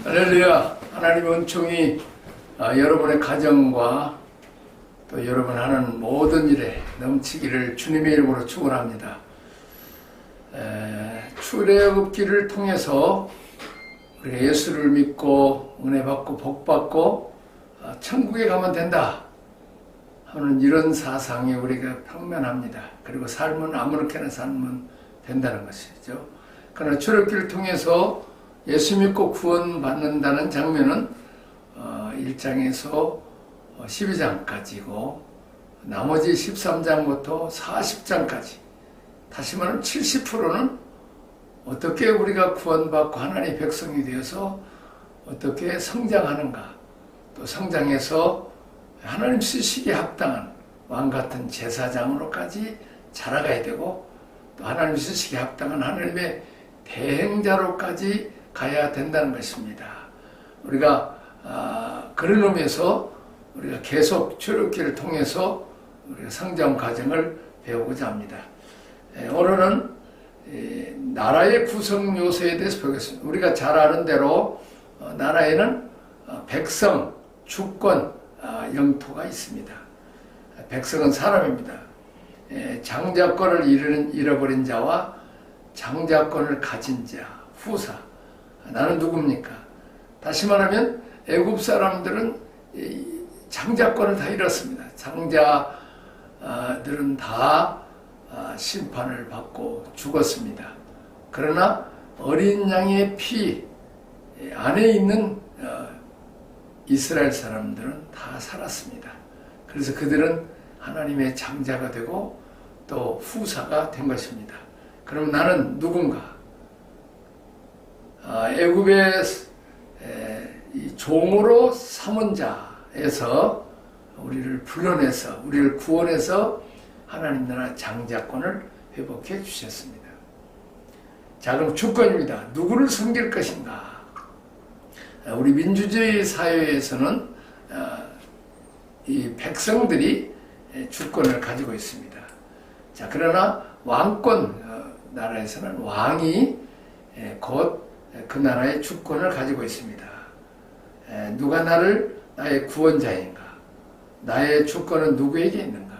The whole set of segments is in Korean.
할렐루야. 하나님의 은총이 여러분의 가정과 또 여러분 하는 모든 일에 넘치기를 주님의 이름으로 축원합니다. 출애굽기를 통해서 우리가 예수를 믿고 은혜 받고 복 받고 천국에 가면 된다 하는 이런 사상이 우리가 평면합니다. 그리고 삶은 아무렇게나 살면 된다는 것이죠. 그러나 출애굽기를 통해서 예수 믿고 구원받는다는 장면은 1장에서 12장까지고 나머지 13장부터 40장까지 다시 말하면 70%는 어떻게 우리가 구원받고 하나님의 백성이 되어서 어떻게 성장하는가, 또 성장해서 하나님 쓰시기에 합당한 왕같은 제사장으로까지 자라가야 되고, 또 하나님 쓰시기에 합당한 하나님의 대행자로까지 가야 된다는 것입니다. 우리가 그런 의미에서 우리가 계속 출애굽기를 통해서 우리가 성장 과정을 배우고자 합니다. 오늘은 나라의 구성 요소에 대해서 배우겠습니다. 우리가 잘 아는 대로 나라에는 백성, 주권, 영토가 있습니다. 백성은 사람입니다. 장자권을 잃어버린 자와 장자권을 가진 자, 후사. 나는 누굽니까? 다시 말하면 애굽 사람들은 장자권을 다 잃었습니다. 장자들은 다 심판을 받고 죽었습니다. 그러나 어린 양의 피 안에 있는 이스라엘 사람들은 다 살았습니다. 그래서 그들은 하나님의 장자가 되고 또 후사가 된 것입니다. 그럼 나는 누군가? 애굽의 종으로 삼은 자에서 우리를 불러내서 우리를 구원해서 하나님 나라 장자권을 회복해 주셨습니다. 자, 그럼 주권입니다. 누구를 섬길 것인가? 우리 민주주의 사회에서는 이 백성들이 주권을 가지고 있습니다. 자, 그러나 왕권 나라에서는 왕이 곧 그 나라의 주권을 가지고 있습니다. 누가 나의 구원자인가? 나의 주권은 누구에게 있는가?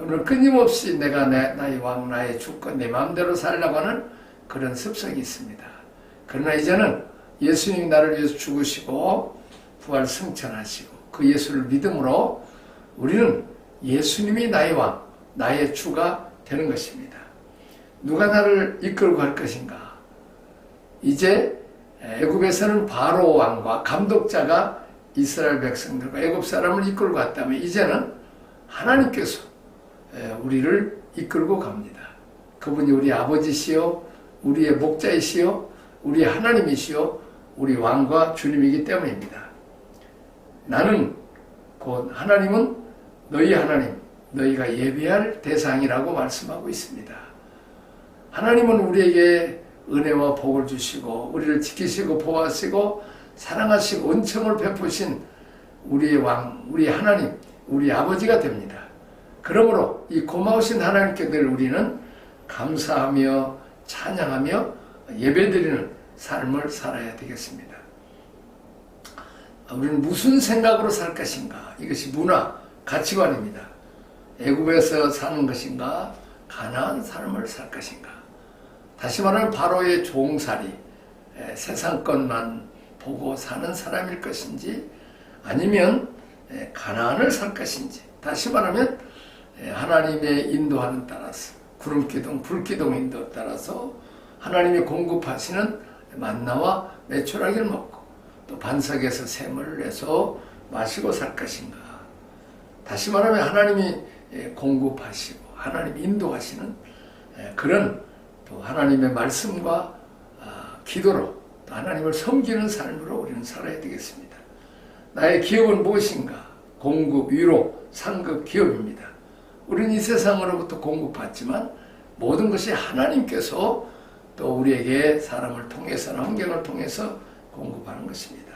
오늘 끊임없이 내가 나의 왕, 나의 주권, 내 마음대로 살려고 하는 그런 습성이 있습니다. 그러나 이제는 예수님이 나를 위해서 죽으시고 부활 승천하시고 그 예수를 믿음으로 우리는 예수님이 나의 왕, 나의 주가 되는 것입니다. 누가 나를 이끌고 갈 것인가? 이제 애굽에서는 바로 왕과 감독자가 이스라엘 백성들과 애굽 사람을 이끌고 갔다면 이제는 하나님께서 우리를 이끌고 갑니다. 그분이 우리 아버지시요, 우리의 목자이시요, 우리의 하나님이시요, 우리 왕과 주님이기 때문입니다. 나는 곧 하나님은 너희 하나님, 너희가 예배할 대상이라고 말씀하고 있습니다. 하나님은 우리에게 은혜와 복을 주시고 우리를 지키시고 보호하시고 사랑하시고 은총을 베푸신 우리의 왕, 우리의 하나님, 우리 아버지가 됩니다. 그러므로 이 고마우신 하나님께 늘 우리는 감사하며 찬양하며 예배드리는 삶을 살아야 되겠습니다. 우리는 무슨 생각으로 살 것인가? 이것이 문화, 가치관입니다. 애굽에서 사는 것인가? 가나안 삶을 살 것인가? 다시 말하면 바로의 종살이, 세상 것만 보고 사는 사람일 것인지 아니면 가나안을 살 것인지, 다시 말하면 하나님의 인도하는 따라서 구름기둥, 불기둥 인도 따라서 하나님이 공급하시는 만나와 메추라기를 먹고 또 반석에서 샘을 내서 마시고 살 것인가. 다시 말하면 하나님이 공급하시고 하나님이 인도하시는 그런 또 하나님의 말씀과 기도로 또 하나님을 섬기는 삶으로 우리는 살아야 되겠습니다. 나의 기업은 무엇인가? 공급, 위로, 상급, 기업입니다. 우리는 이 세상으로부터 공급받지만 모든 것이 하나님께서 또 우리에게 사람을 통해서나 환경을 통해서 공급하는 것입니다.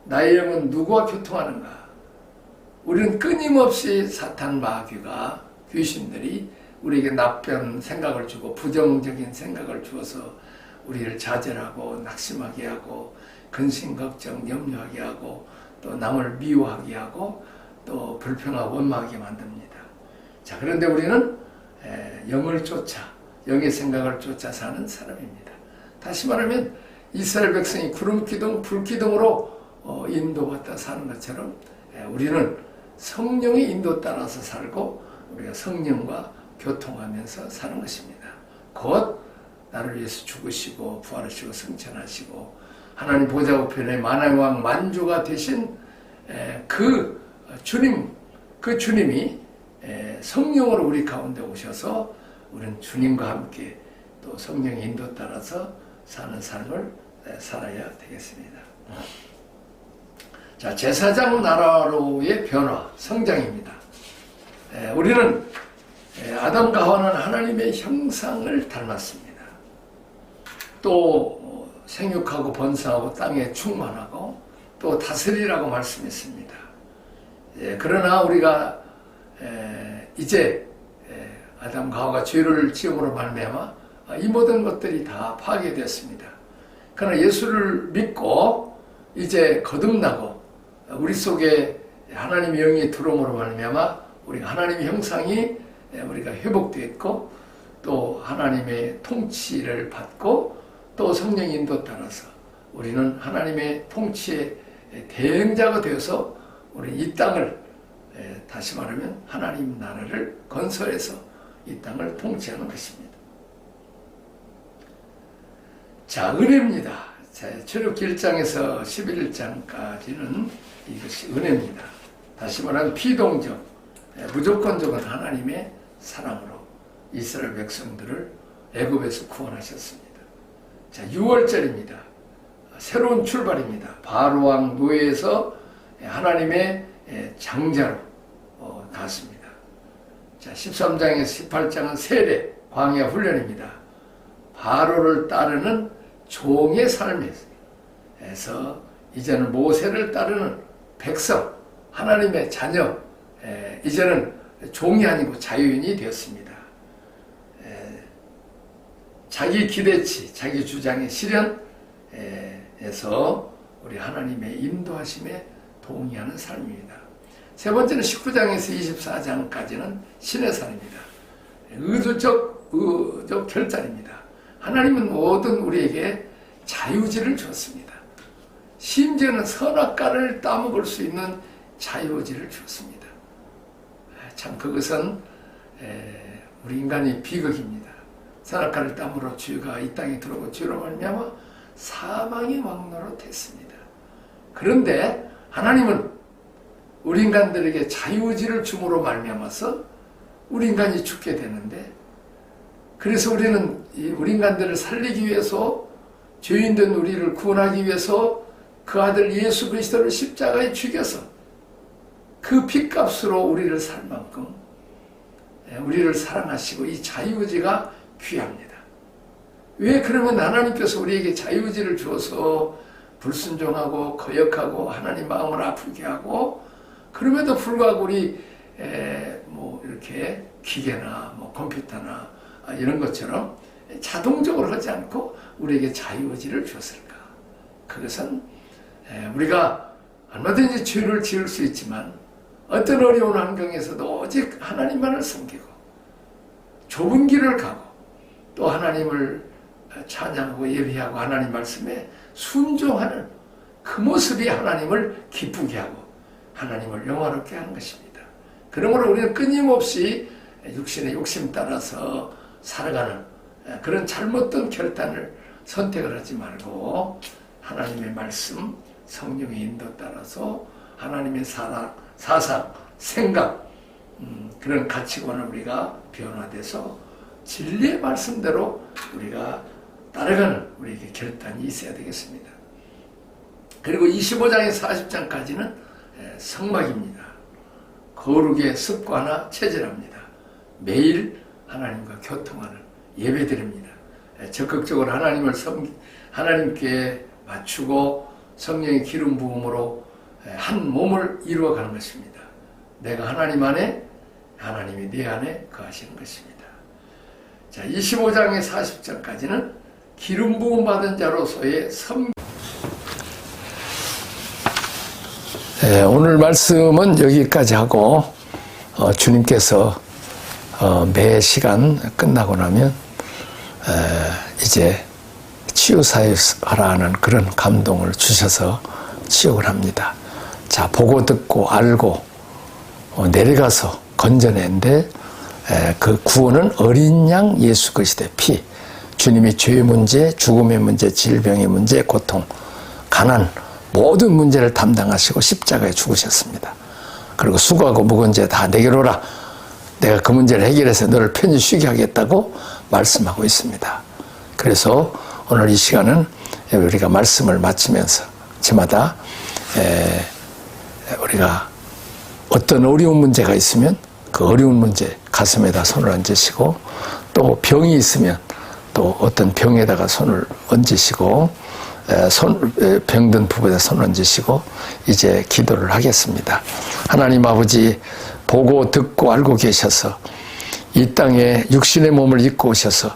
나의 영은 누구와 교통하는가? 우리는 끊임없이 사탄 마귀가 귀신들이 우리에게 나쁜 생각을 주고 부정적인 생각을 주어서 우리를 좌절하고 낙심하게 하고 근심 걱정 염려하게 하고 또 남을 미워하게 하고 또 불평하고 원망하게 만듭니다. 자, 그런데 우리는 영을 쫓아 영의 생각을 쫓아 사는 사람입니다. 다시 말하면 이스라엘 백성이 구름기둥 불기둥으로 인도받다 사는 것처럼 우리는 성령의 인도 따라서 살고 우리가 성령과 교통하면서 사는 것입니다. 곧 나를 위해서 죽으시고 부활하시고 승천하시고 하나님 보좌 우편에 만왕의 왕 만주가 되신 그 주님이 성령으로 우리 가운데 오셔서 우리는 주님과 함께 또 성령의 인도 따라서 사는 삶을 살아야 되겠습니다. 자, 제사장 나라로의 변화, 성장입니다. 우리는 아담과 하와는 하나님의 형상을 닮았습니다. 또 생육하고 번성하고 땅에 충만하고 또 다스리라고 말씀했습니다. 그러나 우리가 이제 아담과 하와가 죄를 지음으로 말미암아 이 모든 것들이 다 파괴되었습니다. 그러나 예수를 믿고 이제 거듭나고 우리 속에 하나님의 영이 들어옴으로 말미암아 우리가 하나님의 형상이 우리가 회복되었고 또 하나님의 통치를 받고 또 성령의 인도 따라서 우리는 하나님의 통치의 대행자가 되어서 우리 이 땅을 다시 말하면 하나님 나라를 건설해서 이 땅을 통치하는 것입니다. 자, 은혜입니다. 출애굽기 1장에서 11장까지는 이것이 은혜입니다. 다시 말하면 피동적, 무조건적인 하나님의 사랑으로 이스라엘 백성들을 애굽에서 구원하셨습니다. 자, 6월절입니다. 새로운 출발입니다. 바로왕 노예에서 하나님의 장자로 갔습니다. 자, 13장에서 18장은 세례, 광야 훈련입니다. 바로를 따르는 종의 삶에서 이제는 모세를 따르는 백성, 하나님의 자녀, 이제는 종이 아니고 자유인이 되었습니다. 자기 기대치, 자기 주장의 실현에서 우리 하나님의 인도하심에 동의하는 삶입니다. 세 번째는 19장에서 24장까지는 신의 삶입니다. 의도적 결단입니다. 하나님은 모든 우리에게 자유지를 주었습니다. 심지어는 선악과를 따먹을 수 있는 자유지를 주었습니다. 참 그것은 우리 인간의 비극입니다. 선악과를 따먹으러 죄가 이 땅에 들어오고 죄로 말미암아 사망의 왕노로 됐습니다. 그런데 하나님은 우리 인간들에게 자유지를 줌으로 말미암아서 우리 인간이 죽게 되는데, 그래서 우리는 우리 인간들을 살리기 위해서, 죄인된 우리를 구원하기 위해서 그 아들 예수 그리스도를 십자가에 죽여서 그 핏값으로 우리를 살 만큼 우리를 사랑하시고 이 자유의지가 귀합니다. 왜? 그러면 하나님께서 우리에게 자유의지를 주어서 불순종하고 거역하고 하나님 마음을 아프게 하고, 그럼에도 불구하고 우리 이렇게 기계나 컴퓨터나 이런 것처럼 자동적으로 하지 않고 우리에게 자유의지를 주었을까? 그것은 우리가 얼마든지 죄를 지을 수 있지만 어떤 어려운 환경에서도 오직 하나님만을 섬기고 좁은 길을 가고 또 하나님을 찬양하고 예배하고 하나님 말씀에 순종하는 그 모습이 하나님을 기쁘게 하고 하나님을 영화롭게 하는 것입니다. 그러므로 우리는 끊임없이 육신의 욕심 따라서 살아가는 그런 잘못된 결단을 선택을 하지 말고 하나님의 말씀, 성령의 인도 따라서 하나님의 사상, 생각, 그런 가치관을 우리가 변화돼서 진리의 말씀대로 우리가 따라가는 우리에게 결단이 있어야 되겠습니다. 그리고 25장에서 40장까지는 성막입니다. 거룩의 습관화 체질합니다. 매일 하나님과 교통하는 예배드립니다. 적극적으로 하나님께 맞추고 성령의 기름 부음으로 한 몸을 이루어가는 것입니다. 내가 하나님 안에, 하나님이 내 안에 거하시는 것입니다. 자, 25장에 40장까지는 기름 부음 받은 자로서의 오늘 말씀은 여기까지 하고 주님께서 매 시간 끝나고 나면 이제 치유사역하라는 그런 감동을 주셔서 치유를 합니다. 자, 보고 듣고 알고 내려가서 건져낸데 그 구원은 어린 양 예수 그리스도의 피, 주님이 죄의 문제, 죽음의 문제, 질병의 문제, 고통, 가난 모든 문제를 담당하시고 십자가에 죽으셨습니다. 그리고 수고하고 무거운 죄 다 내게로 오라. 내가 그 문제를 해결해서 너를 편히 쉬게 하겠다고 말씀하고 있습니다. 그래서 오늘 이 시간은 우리가 말씀을 마치면서 저마다 우리가 어떤 어려운 문제가 있으면 그 어려운 문제 가슴에다 손을 얹으시고 또 병이 있으면 또 어떤 병에다가 손을 얹으시고 병든 부분에 손을 얹으시고 이제 기도를 하겠습니다. 하나님 아버지 보고 듣고 알고 계셔서 이 땅에 육신의 몸을 입고 오셔서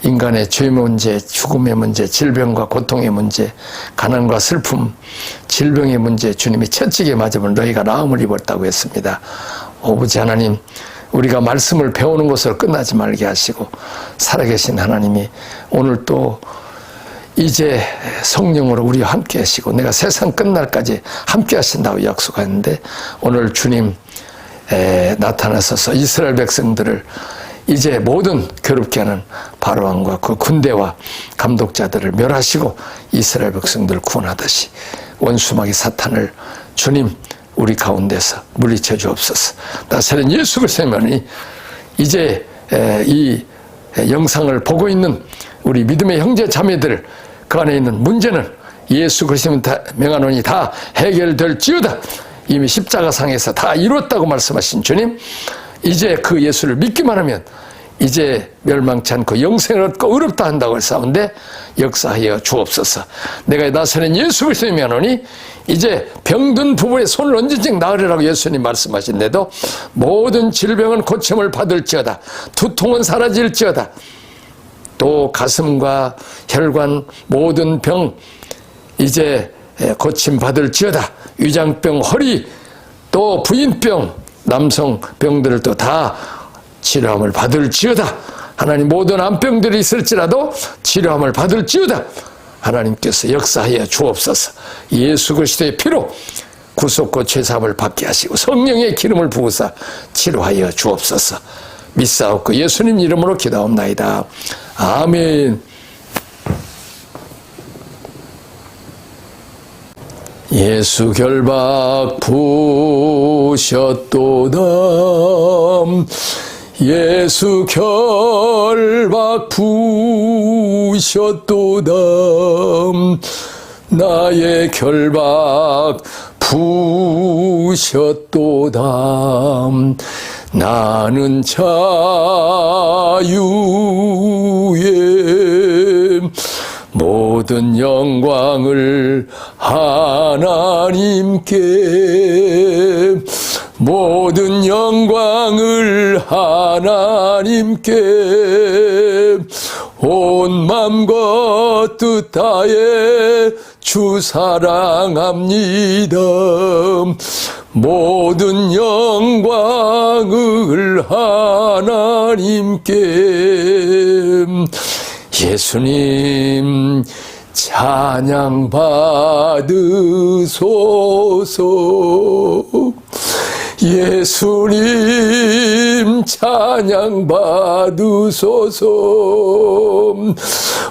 인간의 죄 문제, 죽음의 문제, 질병과 고통의 문제, 가난과 슬픔, 질병의 문제 주님이 채찍에 맞으면 너희가 나음을 입었다고 했습니다. 아버지 하나님, 우리가 말씀을 배우는 것으로 끝나지 말게 하시고 살아계신 하나님이 오늘 또 이제 성령으로 우리와 함께 하시고 내가 세상 끝날까지 함께 하신다고 약속하는데 오늘 주님 나타나셔서 이스라엘 백성들을 이제 모든 괴롭게 하는 바로왕과 그 군대와 감독자들을 멸하시고 이스라엘 백성들을 구원하듯이 원수마귀 사탄을 주님 우리 가운데서 물리쳐 주옵소서. 나사렛 예수 그리스도만이 이제 이 영상을 보고 있는 우리 믿음의 형제 자매들 그 안에 있는 문제는 예수 그리스도는 명하노니 다 해결될지어다. 이미 십자가상에서 다 이뤘다고 말씀하신 주님, 이제 그 예수를 믿기만 하면 이제 멸망치 않고 영생을 얻고 의롭다 한다고 했사온데 역사하여 주옵소서. 내가 나사렛 예수 그리스도의 명하노니 이제 병든 부부의 손을 얹은즉 나으리라고 예수님 말씀하신데도 모든 질병은 고침을 받을지어다. 두통은 사라질지어다. 또 가슴과 혈관 모든 병 이제 고침 받을지어다. 위장병, 허리, 또 부인병, 남성 병들을 또 다 치료함을 받을지어다. 하나님 모든 암병들이 있을지라도 치료함을 받을지어다. 하나님께서 역사하여 주옵소서. 예수 그리스도의 피로 구속과 죄사함을 받게 하시고 성령의 기름을 부으사 치료하여 주옵소서. 믿사옵고 예수님 이름으로 기도하옵나이다. 아멘. 예수 결박 부으셨도다. 예수 결박 부으셨도다. 나의 결박 부으셨도다. 나는 자유의 모든 영광을 하나님께 모든 영광을 하나님께 온 맘과 뜻 다해 주 사랑합니다. 모든 영광을 하나님께 예수님 찬양 받으소서. 예수님 찬양 받으소서.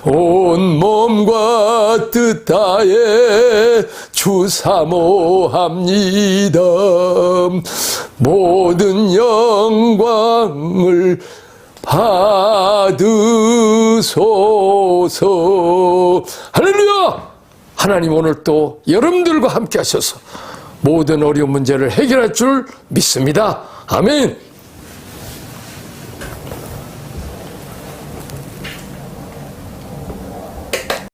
온 몸과 뜻 다해 주 사모합니다. 모든 영광을 받으소서. 할렐루야! 하나님 오늘 또 여러분들과 함께 하셔서 모든 어려운 문제를 해결할 줄 믿습니다. 아멘.